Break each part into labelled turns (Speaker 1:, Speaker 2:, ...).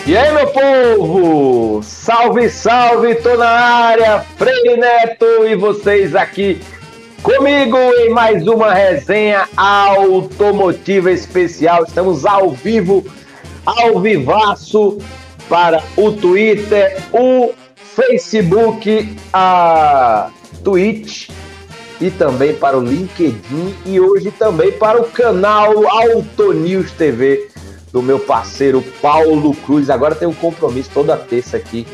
Speaker 1: E aí, meu povo? Salve, salve, tô na área, Freire Neto e vocês aqui comigo em mais uma resenha automotiva especial. Estamos ao vivo, ao vivaço, para o Twitter, o Facebook, a Twitch e também para o LinkedIn e hoje também para o canal Autonews TV do meu parceiro Paulo Cruz. Agora tem um compromisso toda terça aqui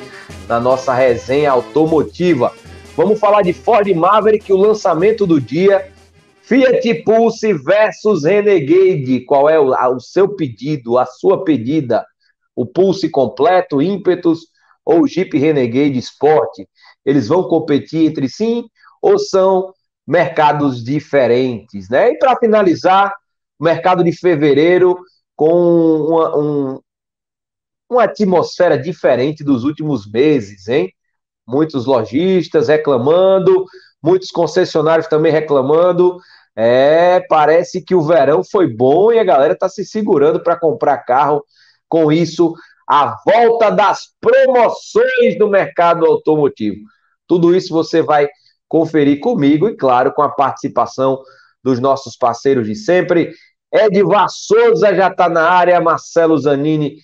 Speaker 1: na nossa resenha automotiva. Vamos falar de Ford Maverick, o lançamento do dia, Fiat Pulse versus Renegade. Qual é o seu pedido, a sua pedida? O Pulse completo, ímpetus ou o Jeep Renegade Sport? Eles vão competir entre si ou são mercados diferentes, né? E para finalizar, o mercado de fevereiro com uma atmosfera diferente dos últimos meses, hein? Muitos lojistas reclamando, muitos concessionários também reclamando. Parece que o verão foi bom e a galera está se segurando para comprar carro. Com isso, a volta das promoções do mercado automotivo. Tudo isso você vai conferir comigo e, claro, com a participação dos nossos parceiros de sempre. Edivar Souza já está na área, Marcelo Zanini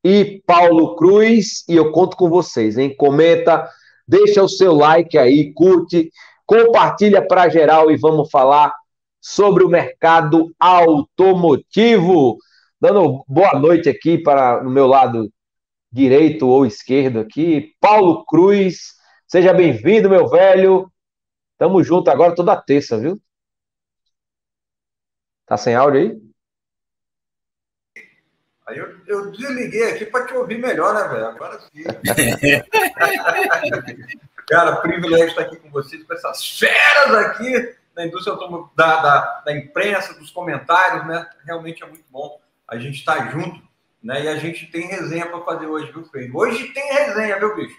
Speaker 1: e Paulo Cruz. E eu conto com vocês, hein? Comenta, deixa o seu like aí, curte, compartilha para geral e vamos falar sobre o mercado automotivo. Dando boa noite aqui para no meu lado direito ou esquerdo aqui, Paulo Cruz. Seja bem-vindo, meu velho. Tamo junto agora toda terça, viu? Tá sem áudio aí?
Speaker 2: Aí eu desliguei aqui para te ouvir melhor, né, velho? Agora sim. Cara, privilégio estar aqui com vocês, com essas feras aqui da indústria da imprensa, dos comentários, né? Realmente é muito bom a gente estar junto, né? E a gente tem resenha para fazer hoje, viu, Freire? Hoje tem resenha, viu, bicho?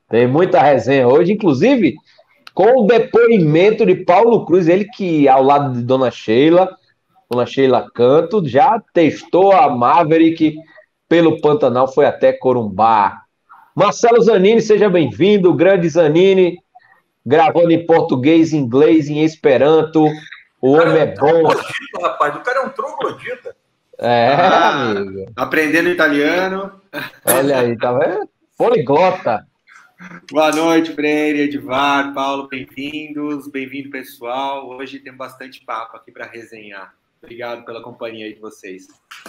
Speaker 1: Tem muita resenha hoje, inclusive com o depoimento de Paulo Cruz, ele que, ao lado de Dona Sheila Canto, já testou a Maverick pelo Pantanal, foi até Corumbá. Marcelo Zanini, seja bem-vindo, grande Zanini, gravando em português, inglês, em esperanto. O homem é bom.
Speaker 2: Rapaz, o cara é um troglodita.
Speaker 1: Amigo.
Speaker 3: Aprendendo italiano.
Speaker 1: Olha aí, tá vendo? Poliglota.
Speaker 3: Boa noite, Freire, Edivar, Paulo, bem-vindos. Bem-vindo, pessoal. Hoje tem bastante papo aqui para resenhar. Obrigado pela companhia aí de vocês.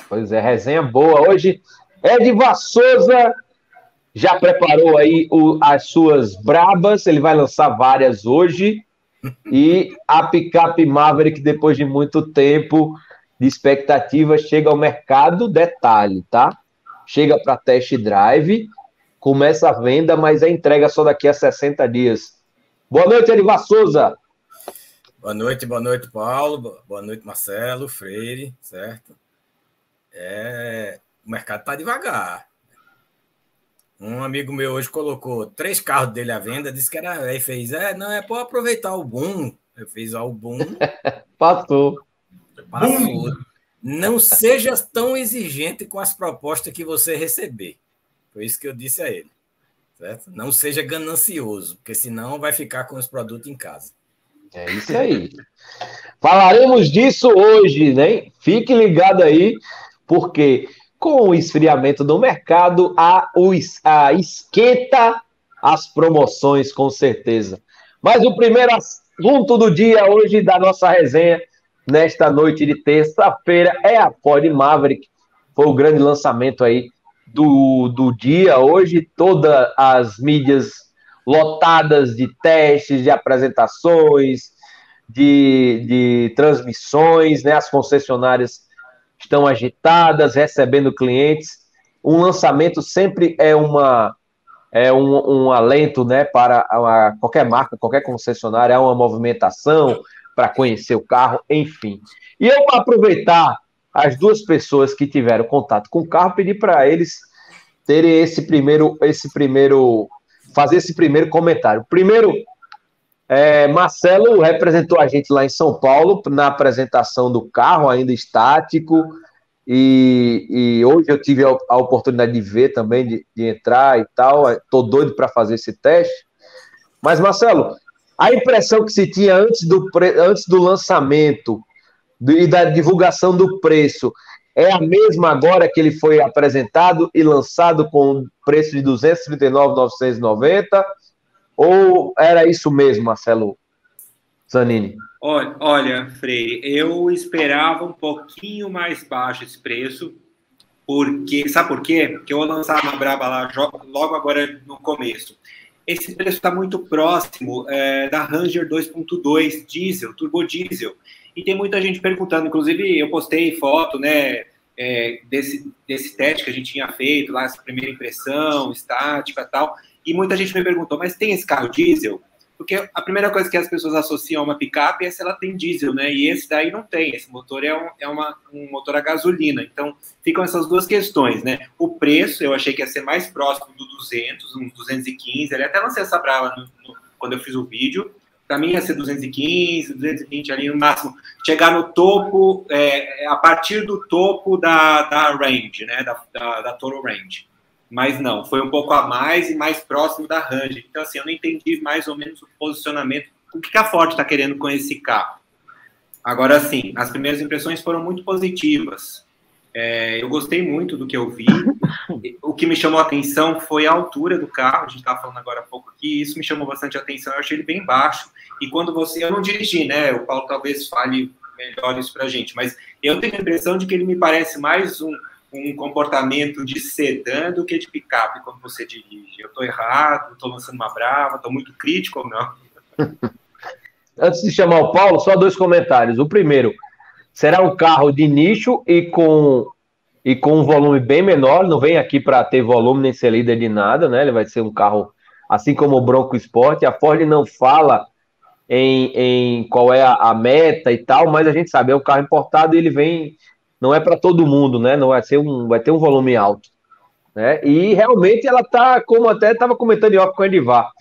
Speaker 1: Pois é, resenha boa. Hoje, Edivar Souza já preparou aí as suas brabas. Ele vai lançar várias hoje. E a picape Maverick, depois de muito tempo de expectativa, chega ao mercado. Detalhe, tá? Chega para test drive. Começa a venda, mas a entrega só daqui a 60 dias. Boa noite, Edivar Souza.
Speaker 4: Boa noite, Paulo. Boa noite, Marcelo, Freire, certo? O mercado está devagar. Um amigo meu hoje colocou 3 carros dele à venda, disse que era. Aí fez, não, é para aproveitar o boom. Eu fiz o boom.
Speaker 1: Passou.
Speaker 4: Não seja tão exigente com as propostas que você receber. Foi isso que eu disse a ele. Certo? Não seja ganancioso, porque senão vai ficar com os produtos em casa.
Speaker 1: É isso aí. Falaremos disso hoje, né? Fique ligado aí, porque com o esfriamento do mercado, esquenta as promoções, com certeza. Mas o primeiro assunto do dia hoje da nossa resenha, nesta noite de terça-feira, é a Ford Maverick. Foi o grande lançamento aí do dia. Hoje, todas as mídias lotadas de testes, de apresentações, de transmissões, né? As concessionárias estão agitadas, recebendo clientes. Um lançamento sempre é um alento, né, para qualquer marca, qualquer concessionária, é uma movimentação para conhecer o carro, enfim. E eu, para aproveitar as duas pessoas que tiveram contato com o carro, pedi para eles terem fazer esse primeiro comentário. Primeiro, Marcelo representou a gente lá em São Paulo na apresentação do carro, ainda estático, e hoje eu tive a oportunidade de ver também, de entrar e tal, estou doido para fazer esse teste. Mas, Marcelo, a impressão que se tinha antes do lançamento e da divulgação do preço é a mesma agora que ele foi apresentado e lançado com preço de R$ 239.990? Ou era isso mesmo, Marcelo Zanini?
Speaker 3: Olha, Frei, eu esperava um pouquinho mais baixo esse preço, porque, sabe por quê? Porque eu vou lançar na Braba lá logo agora no começo. Esse preço está muito próximo da Ranger 2.2 diesel, turbo diesel, e tem muita gente perguntando, inclusive eu postei foto, né, desse teste que a gente tinha feito lá, essa primeira impressão, estática e tal, e muita gente me perguntou, mas tem esse carro diesel? Porque a primeira coisa que as pessoas associam a uma picape é se ela tem diesel, né? E esse daí não tem. Esse motor é um motor a gasolina. Então, ficam essas duas questões, né? O preço, eu achei que ia ser mais próximo do 200, uns 215. Ele até lancei essa brava quando eu fiz o vídeo. Para mim ia ser 215, 220 ali no máximo. Chegar no topo, a partir do topo da range, né? Da total range. Mas não, foi um pouco a mais e mais próximo da Ranger. Então, assim, eu não entendi mais ou menos o posicionamento, o que a Ford está querendo com esse carro. Agora, sim, as primeiras impressões foram muito positivas. Eu gostei muito do que eu vi. O que me chamou a atenção foi a altura do carro. A gente estava falando agora há pouco aqui, isso me chamou bastante a atenção. Eu achei ele bem baixo. E quando eu não dirigi, né? O Paulo talvez fale melhor isso para a gente, mas eu tenho a impressão de que ele me parece mais um comportamento de sedã do que de picape quando você dirige. Eu estou errado, estou lançando uma brava, estou muito crítico ou não?
Speaker 1: Antes de chamar o Paulo, só 2 comentários. O primeiro, será um carro de nicho e com um volume bem menor, não vem aqui para ter volume nem ser líder de nada, né? Ele vai ser um carro, assim como o Bronco Sport. A Ford não fala em qual é a meta e tal, mas a gente sabe, é um carro importado e ele vem... Não é para todo mundo, né? Não vai ter um volume alto, né? E realmente ela tá, como até estava comentando em off com o Edivar,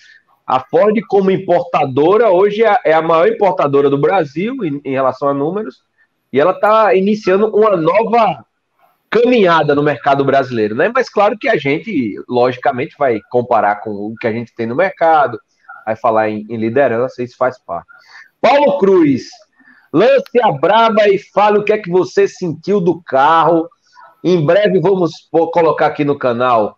Speaker 1: a Ford como importadora hoje é a maior importadora do Brasil em relação a números, e ela está iniciando uma nova caminhada no mercado brasileiro, né? Mas claro que a gente, logicamente, vai comparar com o que a gente tem no mercado, vai falar em liderança, isso faz parte. Paulo Cruz, lance a braba e fale o que é que você sentiu do carro. Em breve vamos colocar aqui no canal.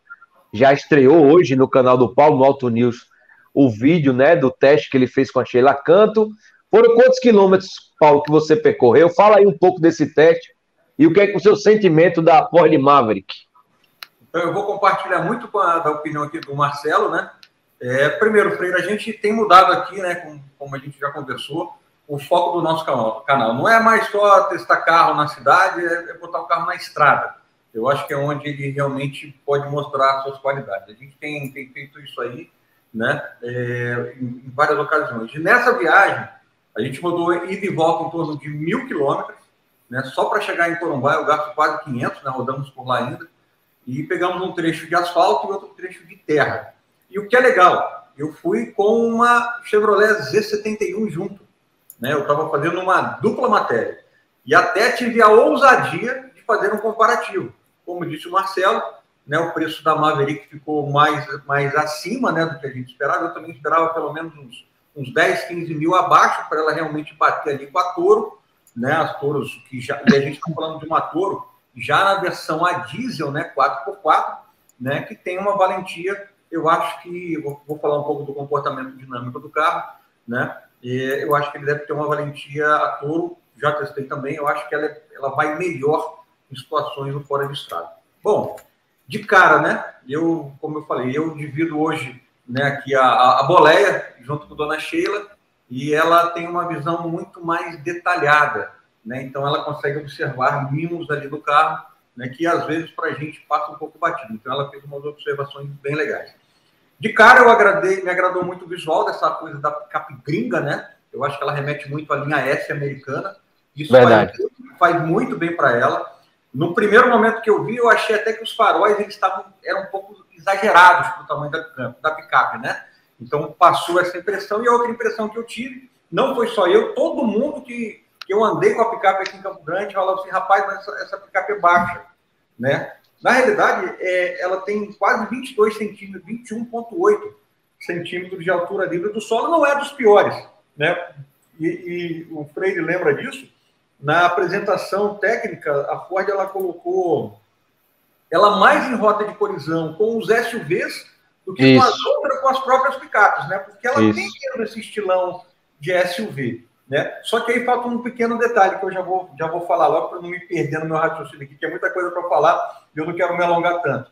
Speaker 1: Já estreou hoje no canal do Paulo, no Auto News, o vídeo, né, do teste que ele fez com a Sheila Canto. Foram quantos quilômetros, Paulo, que você percorreu? Fala aí um pouco desse teste e o que é o seu sentimento da Ford Maverick.
Speaker 2: Então, eu vou compartilhar muito da opinião aqui do Marcelo, né? Primeiro, Freire, a gente tem mudado aqui, né, como a gente já conversou, o foco do nosso canal. Não é mais só testar carro na cidade, é botar o carro na estrada. Eu acho que é onde ele realmente pode mostrar suas qualidades. A gente tem feito isso aí, né, em várias ocasiões. E nessa viagem, a gente rodou ida e volta em torno de 1.000 quilômetros, né, só para chegar em Corumbá, eu gasto quase 500, né, rodamos por lá ainda, e pegamos um trecho de asfalto e outro trecho de terra. E o que é legal, eu fui com uma Chevrolet Z71 junto. Né, eu estava fazendo uma dupla matéria. E até tive a ousadia de fazer um comparativo. Como disse o Marcelo, né, o preço da Maverick ficou mais acima, né, do que a gente esperava. Eu também esperava pelo menos uns 10, 15 mil abaixo para ela realmente bater ali com a Toro. Né, as Toros que já... E a gente está falando de uma Toro já na versão a diesel, né, 4x4, né, que tem uma valentia. Eu acho que... Vou falar um pouco do comportamento dinâmico do carro, né? Eu acho que ele deve ter uma valentia a Toro, já testei também, eu acho que ela vai melhor em situações no fora de estrada. Bom, de cara, né, como eu falei, eu divido hoje, né, aqui a boleia, junto com a dona Sheila, e ela tem uma visão muito mais detalhada, né, então ela consegue observar mimos ali do carro, né, que às vezes para a gente passa um pouco batido, então ela fez umas observações bem legais. De cara, me agradou muito o visual dessa coisa da picape gringa, né? Eu acho que ela remete muito à linha S americana. Isso faz muito bem para ela. No primeiro momento que eu vi, eu achei até que os faróis eram um pouco exagerados para o tamanho da picape, né? Então, passou essa impressão. E a outra impressão que eu tive, não foi só eu, todo mundo que eu andei com a picape aqui em Campo Grande e falava assim, rapaz, mas essa picape é baixa, né? Na realidade, ela tem quase 22 centímetros, 21,8 centímetros de altura livre do solo, não é dos piores, né? E o Freire lembra disso. Na apresentação técnica, a Ford ela colocou ela mais em rota de colisão com os SUVs do que com as próprias picapes, né? Porque ela tem esse estilão de SUV, né? Só que aí falta um pequeno detalhe que eu já vou falar logo para não me perder no meu raciocínio aqui, que é muita coisa para falar e eu não quero me alongar tanto.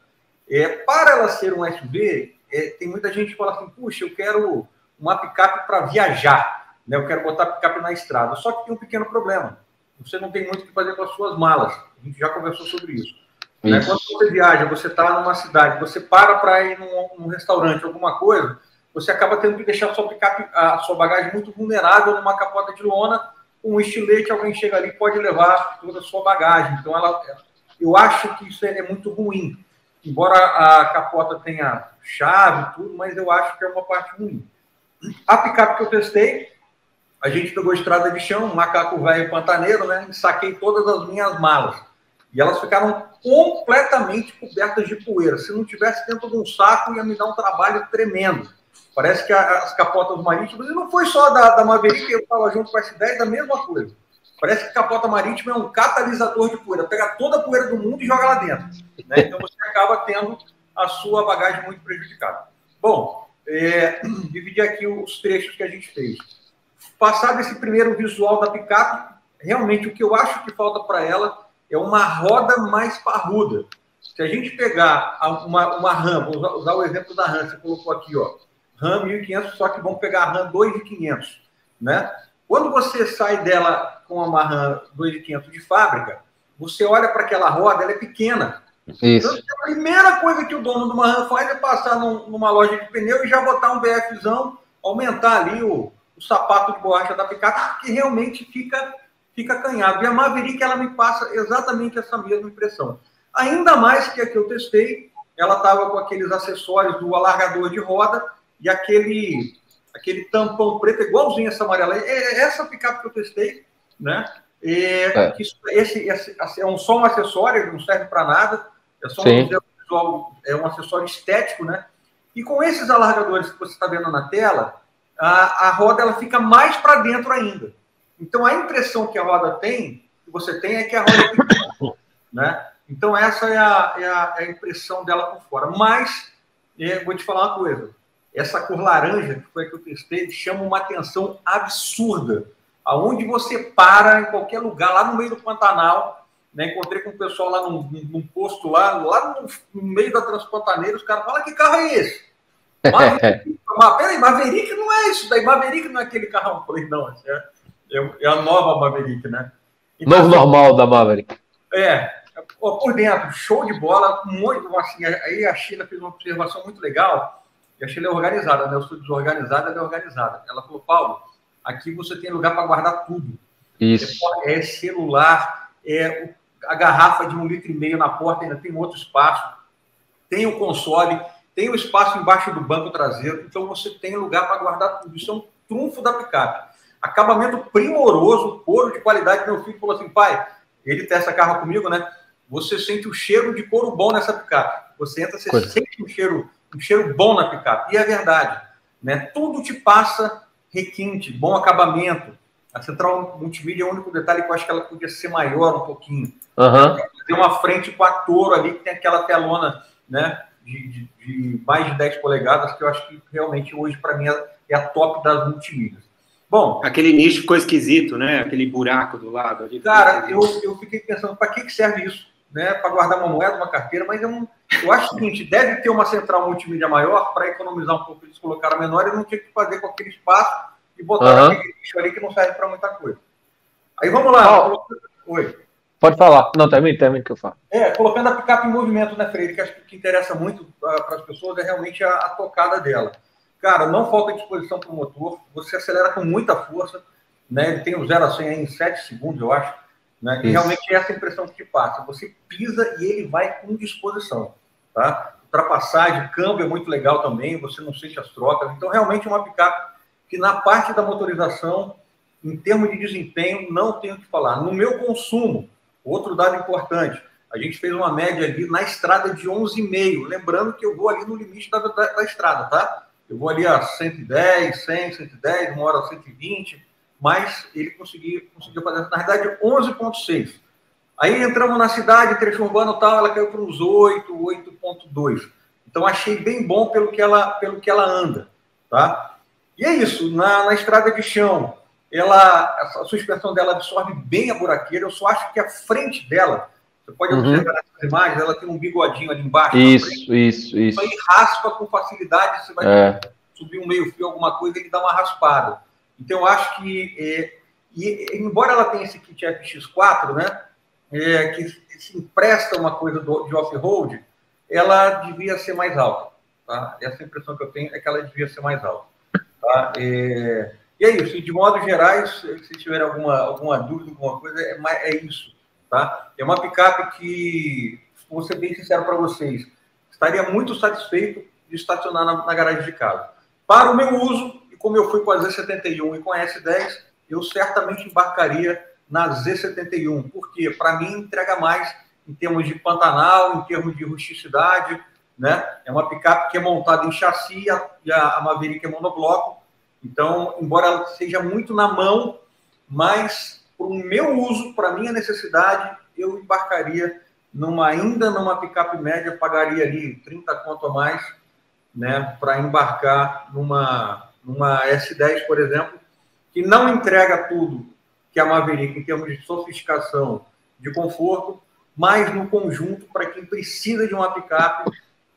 Speaker 2: Para ela ser um SUV, tem muita gente que fala assim, puxa, eu quero uma picape para viajar, né? Eu quero botar a picape na estrada. Só que tem um pequeno problema. Você não tem muito o que fazer com as suas malas. A gente já conversou sobre isso. Né? Quando você viaja, você está numa cidade, você para ir num restaurante, alguma coisa, você acaba tendo que deixar a sua bagagem muito vulnerável numa capota de lona, com um estilete, alguém chega ali e pode levar toda a sua bagagem. Então, eu acho que isso é muito ruim. Embora a capota tenha chave e tudo, mas eu acho que é uma parte ruim. A picape que eu testei, a gente pegou estrada de chão, macaco velho pantaneiro, né? E saquei todas as minhas malas. E elas ficaram completamente cobertas de poeira. Se não tivesse dentro de um saco, ia me dar um trabalho tremendo. Parece que as capotas marítimas, e não foi só da Maverick, eu estava junto com a S10, da mesma coisa. Parece que a capota marítima é um catalisador de poeira. Pega toda a poeira do mundo e joga lá dentro. Né? Então você acaba tendo a sua bagagem muito prejudicada. Bom, dividir aqui os trechos que a gente fez. Passado esse primeiro visual da picape, realmente o que eu acho que falta para ela é uma roda mais parruda. Se a gente pegar uma RAM, vou usar o exemplo da RAM, você colocou aqui, ó, RAM 1500, só que vamos pegar a RAM 2500, né? Quando você sai dela com uma RAM 2500 de fábrica, você olha para aquela roda, ela é pequena. Isso. Então, a primeira coisa que o dono de uma RAM faz é passar numa loja de pneu e já botar um BFzão, aumentar ali o sapato de borracha da picape, que realmente fica canhado. E a Maverick, ela me passa exatamente essa mesma impressão. Ainda mais que a que eu testei, ela estava com aqueles acessórios do alargador de roda e aquele tampão preto, igualzinho essa amarela. Essa picape que eu testei, né? Esse é só um acessório, ele não serve para nada, é só um acessório estético, né? E com esses alargadores que você está vendo na tela, a roda ela fica mais para dentro ainda. Então, a impressão que a roda tem, que você tem, é que a roda é pequena, né? Então, essa é a impressão dela por fora. Mas, vou te falar uma coisa. Essa cor laranja, que foi a que eu testei, chama uma atenção absurda. Aonde você para, em qualquer lugar, lá no meio do Pantanal, né? Encontrei com o pessoal lá num posto, lá no meio da Transpantaneira, os caras falam, que carro é esse? Peraí, Maverick não é isso daí. Maverick não é aquele carro. Eu falei, não, é a nova Maverick, né? Então,
Speaker 1: novo normal da Maverick.
Speaker 2: Por dentro, show de bola, muito assim. Aí a Sheila fez uma observação muito legal, e a Sheila é organizada, né? Eu sou desorganizada, ela é organizada. Ela falou, Paulo, aqui você tem lugar para guardar tudo.
Speaker 1: Isso.
Speaker 2: É celular, a garrafa de 1,5 litro na porta, ainda tem outro espaço, tem o console, tem o espaço embaixo do banco traseiro, então você tem lugar para guardar tudo. Isso é um trunfo da picape. Acabamento primoroso, couro de qualidade. Meu filho falou assim, pai, ele testa carro comigo, né? Você sente o cheiro de couro bom nessa picape. Você entra, você sente um cheiro bom na picape. E é verdade, né? Tudo te passa requinte, bom acabamento. A central multimídia é o único detalhe que eu acho que ela podia ser maior um pouquinho. Tem uma frente com a Toro ali, que tem aquela telona, né? De mais de 10 polegadas, que eu acho que realmente hoje, para mim, é a top das multimídias. Bom,
Speaker 3: aquele nicho ficou esquisito, né? Aquele buraco do lado ali.
Speaker 2: Cara, eu fiquei pensando, para que serve isso? Né? Para guardar uma moeda, uma carteira, mas eu acho o seguinte, deve ter uma central multimídia maior para economizar um pouco, eles colocaram menor e não tinha que fazer com aquele espaço e botar aquele nicho ali que não serve para muita coisa. Aí vamos lá. Oi.
Speaker 1: Pode falar. Não, termine que eu falo.
Speaker 2: Colocando a picape em movimento, né, Freire? Que acho que o que interessa muito para as pessoas é realmente a tocada dela. Cara, não falta disposição para o motor, você acelera com muita força, né? Ele tem o 0 a 100 aí em 7 segundos, eu acho, né? E realmente é essa impressão que te passa. Você pisa e ele vai com disposição, tá? Ultrapassagem, câmbio é muito legal também, você não sente as trocas. Então, realmente é uma picape que na parte da motorização, Em termos de desempenho, não tenho o que falar. No meu consumo, outro dado importante, a gente fez uma média ali na estrada de 11,5. Lembrando que eu vou ali no limite da estrada, tá? Eu vou ali a 110, 100, 110, uma hora a 120, mas ele conseguiu fazer, na verdade, 11,6. Aí entramos na cidade, trecho urbano e tal, ela caiu para uns 8, 8,2. Então, achei bem bom pelo que ela anda, tá? E é isso, na estrada de chão, a suspensão dela absorve bem a buraqueira, eu só acho que a frente dela, você pode observar nessas imagens, ela tem um bigodinho ali embaixo.
Speaker 1: Isso.
Speaker 2: Isso aí raspa com facilidade, você vai subir um meio-fio, alguma coisa, ele dá uma raspada. Então, eu acho que, embora ela tenha esse kit FX4, né, que se empresta uma coisa de off-road, ela devia ser mais alta. Tá? Essa impressão que eu tenho é que ela devia ser mais alta. Tá? E é isso. E de modo geral, se tiver alguma dúvida, alguma coisa, é isso. Tá? É uma picape que, vou ser bem sincero para vocês, estaria muito satisfeito de estacionar na garagem de casa. Para o meu uso, e como eu fui com a Z71 e com a S10, eu certamente embarcaria na Z71, porque para mim entrega mais em termos de Pantanal, em termos de rusticidade, né? É uma picape que é montada em chassi e a Maverick é monobloco. Então, embora ela seja muito na mão, mas para o meu uso, para a minha necessidade, eu embarcaria ainda numa picape média, pagaria ali 30 conto a mais, né, para embarcar numa S10, por exemplo, que não entrega tudo que a Maverick em termos de sofisticação, de conforto, mas no conjunto, para quem precisa de uma picape,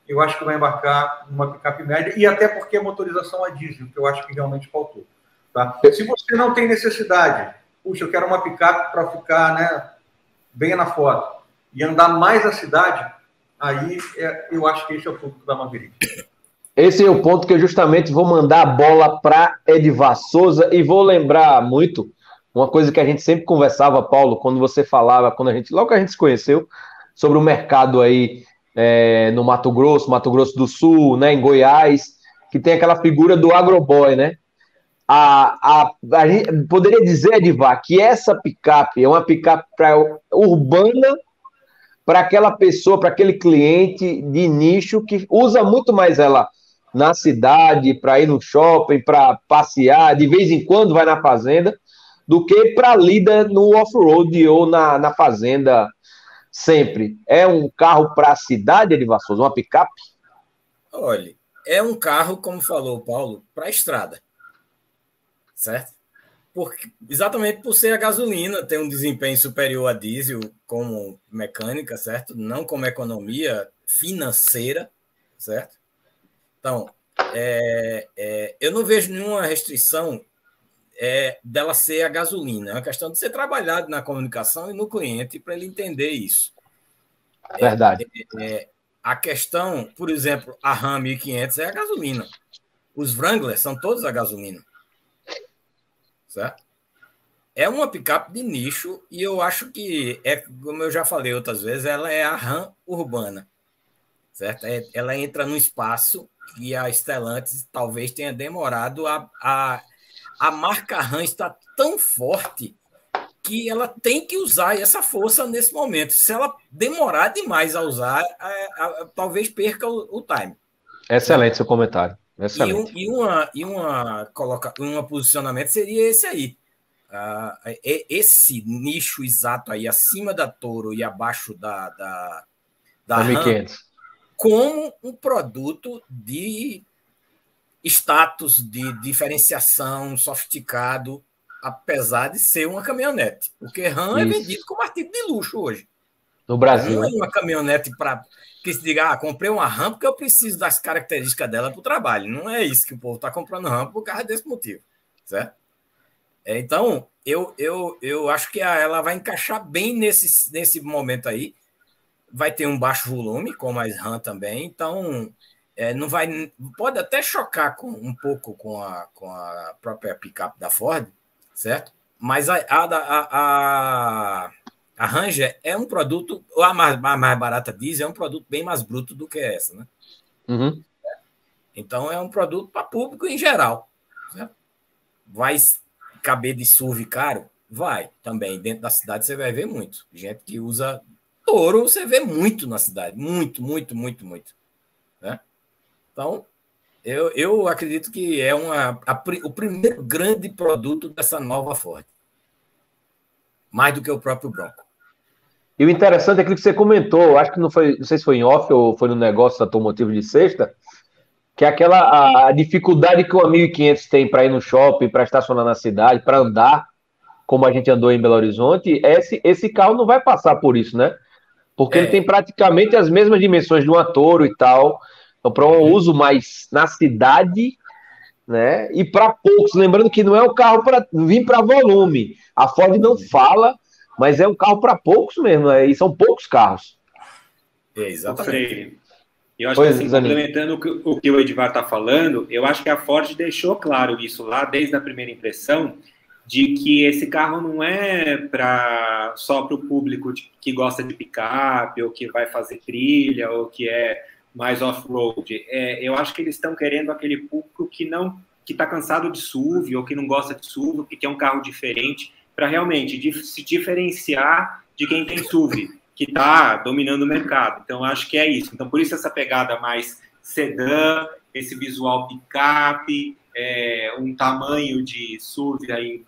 Speaker 2: eu acho que vai embarcar numa picape média, e até porque a motorização a diesel, que eu acho que realmente faltou. Tá? Se você não tem necessidade, puxa, eu quero uma picape para ficar, né, bem na foto, e andar mais na cidade, aí eu acho que esse é o público da Maverick.
Speaker 1: Esse é o ponto que eu justamente vou mandar a bola para Edivar Souza e vou lembrar muito uma coisa que a gente sempre conversava, Paulo, quando você falava, logo que a gente se conheceu, sobre o mercado aí no Mato Grosso do Sul, né, em Goiás, que tem aquela figura do agroboy, né? A gente poderia dizer, Edivar, que essa picape é uma picape urbana para aquela pessoa, para aquele cliente de nicho que usa muito mais ela na cidade, para ir no shopping, para passear, de vez em quando vai na fazenda, do que para lida no off-road ou na fazenda sempre. É um carro para a cidade, Edivar Souza, uma picape?
Speaker 4: Olha, é um carro, como falou o Paulo, para a estrada. Certo? Exatamente por ser a gasolina, tem um desempenho superior a diesel como mecânica, certo? Não como economia financeira, certo? Então, eu não vejo nenhuma restrição dela ser a gasolina. É uma questão de ser trabalhado na comunicação e no cliente para ele entender isso.
Speaker 1: Verdade.
Speaker 4: A questão, por exemplo, a Ram 1500 é a gasolina. Os Wrangler são todos a gasolina. Certo? É uma picape de nicho e eu acho que, como eu já falei outras vezes, ela é a Ram urbana. Certo? Ela entra num espaço que a Stellantis talvez tenha demorado a marca Ram está tão forte que ela tem que usar essa força nesse momento. Se ela demorar demais a usar, talvez perca o time.
Speaker 1: Excelente seu comentário. Excelente.
Speaker 4: Um posicionamento seria esse aí. Esse nicho exato aí, acima da Toro e abaixo da Ram, como um produto de status, de diferenciação, sofisticado, apesar de ser uma caminhonete. Porque Ram é vendido como artigo de luxo hoje.
Speaker 1: No Brasil.
Speaker 4: Não é uma caminhonete para que se diga, comprei uma Ram porque eu preciso das características dela para o trabalho. Não é isso que o povo está comprando Ram por causa desse motivo. Certo? Então, eu acho que ela vai encaixar bem nesse momento aí. Vai ter um baixo volume, como a Ram também. Então, não vai, pode até chocar um pouco com a própria picape da Ford, certo? Mas a Ranger é um produto, a mais barata diesel, é um produto bem mais bruto do que essa, né?
Speaker 1: Uhum.
Speaker 4: Então, é um produto para público em geral. Certo? caber de SUV caro? Vai, também. Dentro da cidade você vai ver muito. Gente que usa Toro, você vê muito na cidade. Muito, muito, muito, muito. Né? Então, eu acredito que é o primeiro grande produto dessa nova Ford. Mais do que o próprio Bronco.
Speaker 1: E o interessante é aquilo que você comentou, acho que não sei se foi em off ou foi no negócio da Automotivo de sexta, que é a dificuldade que o 1500 tem para ir no shopping, para estacionar na cidade, para andar, como a gente andou em Belo Horizonte, esse carro não vai passar por isso, né? Porque ele tem praticamente as mesmas dimensões de um Toro e tal. Então, para um uso mais na cidade, né? E para poucos, lembrando que não é um carro para vir para volume. A Ford não fala, mas é um carro para poucos mesmo, né? E são poucos carros.
Speaker 4: Exatamente.
Speaker 3: Eu acho que, assim, complementando o que o Edivar está falando, eu acho que a Ford deixou claro isso lá desde a primeira impressão, de que esse carro não é só para o público que gosta de picape, ou que vai fazer trilha, ou que é mais off-road. Eu acho que eles estão querendo aquele público que está cansado de SUV, ou que não gosta de SUV, que quer um carro diferente, para realmente se diferenciar de quem tem SUV, que está dominando o mercado. Então, acho que é isso. Então, por isso essa pegada mais sedã, esse visual picape, um tamanho de SUV aí,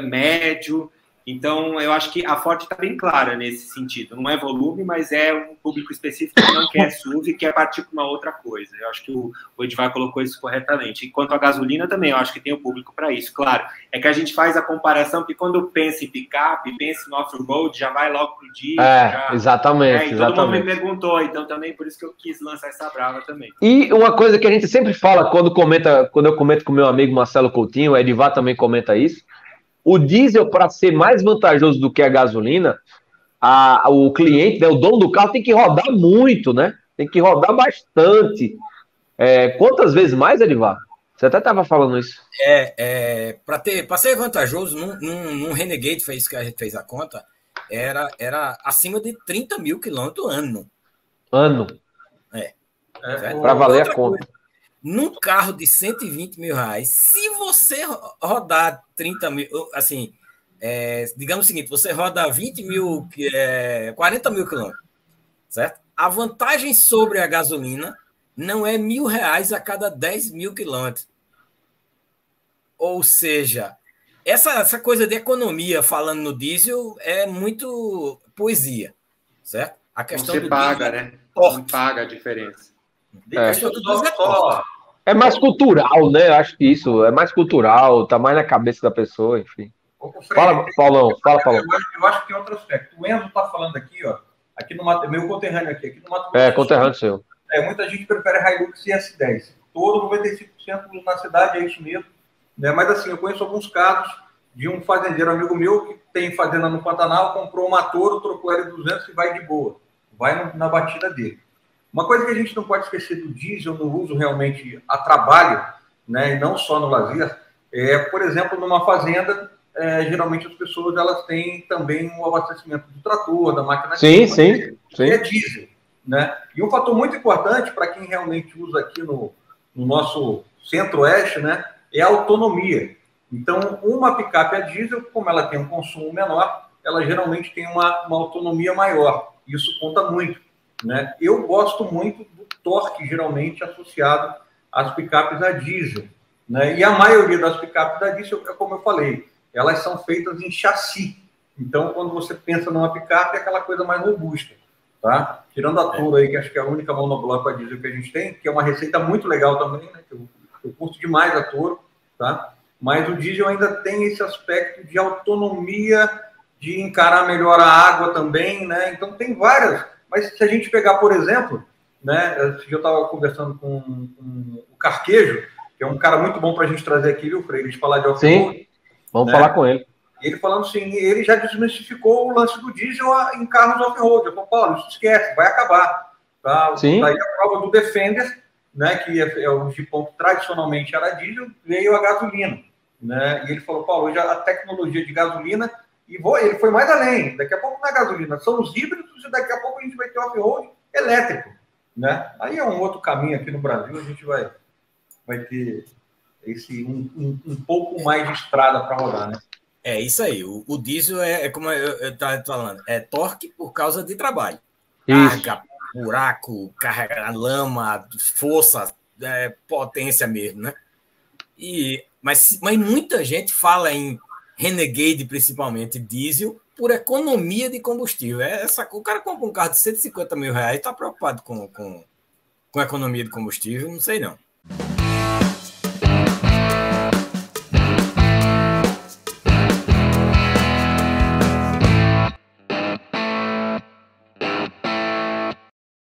Speaker 3: médio. Então, eu acho que a Ford está bem clara nesse sentido. Não é volume, mas é um público específico que não quer SUV e quer partir para uma outra coisa. Eu acho que o Edivar colocou isso corretamente. E quanto à gasolina também, eu acho que tem o público para isso. Claro, é que a gente faz a comparação, porque quando pensa em picape, pensa no off-road, já vai logo para o dia.
Speaker 1: Exatamente.
Speaker 3: E todo mundo me perguntou, então também por isso que eu quis lançar essa brava também.
Speaker 1: E uma coisa que a gente sempre fala quando eu comento com meu amigo Marcelo Coutinho, o Edivar também comenta isso. O diesel, para ser mais vantajoso do que a gasolina, o cliente, né, o dono do carro, tem que rodar muito, né? Tem que rodar bastante. Quantas vezes mais, Edivar? Você até estava falando isso.
Speaker 4: Para ser vantajoso, num Renegade, foi isso que a gente fez a conta, era acima de 30 mil quilômetros ano.
Speaker 1: Para valer a conta.
Speaker 4: Num carro de 120 mil reais, se você rodar 30 mil, assim, digamos o seguinte, você roda 20 mil, 40 mil quilômetros, certo? A vantagem sobre a gasolina não é R$1.000 a cada 10 mil quilômetros. Ou seja, essa coisa de economia falando no diesel é muito poesia, certo? A questão
Speaker 3: você paga,
Speaker 4: diesel,
Speaker 3: né? Não paga a diferença.
Speaker 1: É mais cultural, né? Acho que isso é mais cultural, tá mais na cabeça da pessoa, enfim. Fala, Paulão.
Speaker 2: Eu acho que tem outro aspecto. O Enzo está falando aqui, ó, aqui no Mato, meu conterrâneo aqui no Mato Grosso.
Speaker 1: Conterrâneo seu.
Speaker 2: Muita gente prefere Hilux e S10. Todo 95% na cidade é isso mesmo. Né? Mas assim, eu conheço alguns casos de um fazendeiro amigo meu que tem fazenda no Pantanal, comprou uma Toro, trocou L200 e vai de boa. Vai na batida dele. Uma coisa que a gente não pode esquecer do diesel no uso realmente a trabalho, né, e não só no lazer, por exemplo, numa fazenda, geralmente as pessoas elas têm também o abastecimento do trator, da máquina
Speaker 1: sim.
Speaker 2: que é diesel. Né? E um fator muito importante para quem realmente usa aqui no nosso centro-oeste, né, é a autonomia. Então, uma picape a diesel, como ela tem um consumo menor, ela geralmente tem uma autonomia maior. Isso conta muito. Né? Eu gosto muito do torque, geralmente associado às picapes a diesel. Né? E a maioria das picapes a diesel, como eu falei, elas são feitas em chassi. Então, quando você pensa numa picape, é aquela coisa mais robusta. Tá? Tirando a Toro aí, que acho que é a única monobloco a diesel que a gente tem, que é uma receita muito legal também, né? Eu curto demais a Toro, tá? Mas o diesel ainda tem esse aspecto de autonomia, de encarar melhor a água também, né? Então, tem várias. Mas se a gente pegar, por exemplo, né, eu estava conversando com o Carquejo, que é um cara muito bom para a gente trazer aqui, viu, Freire? De falar de off-road.
Speaker 1: Sim, vamos falar com ele.
Speaker 2: E ele falando assim, ele já desmistificou o lance do diesel em carros off-road. Eu falei, Paulo, isso esquece, vai acabar. Tá?
Speaker 1: Sim.
Speaker 2: Daí a prova do Defender, né, que é o Jeepão que tradicionalmente era diesel, veio a gasolina. Né? E ele falou, Paulo, hoje a tecnologia de gasolina... ele foi mais além. Daqui a pouco não é gasolina, são os híbridos e daqui a pouco a gente vai ter off-road elétrico. Né? Aí é um outro caminho aqui no Brasil, a gente vai ter um pouco mais de estrada para rodar, né?
Speaker 4: É isso aí. O diesel como eu estava falando, é torque por causa de trabalho. Carga, buraco, carga, lama, força, potência mesmo, né? Mas muita gente fala em Renegade, principalmente diesel, por economia de combustível. O cara compra um carro de R$150 mil e está preocupado com economia de combustível? Não sei não.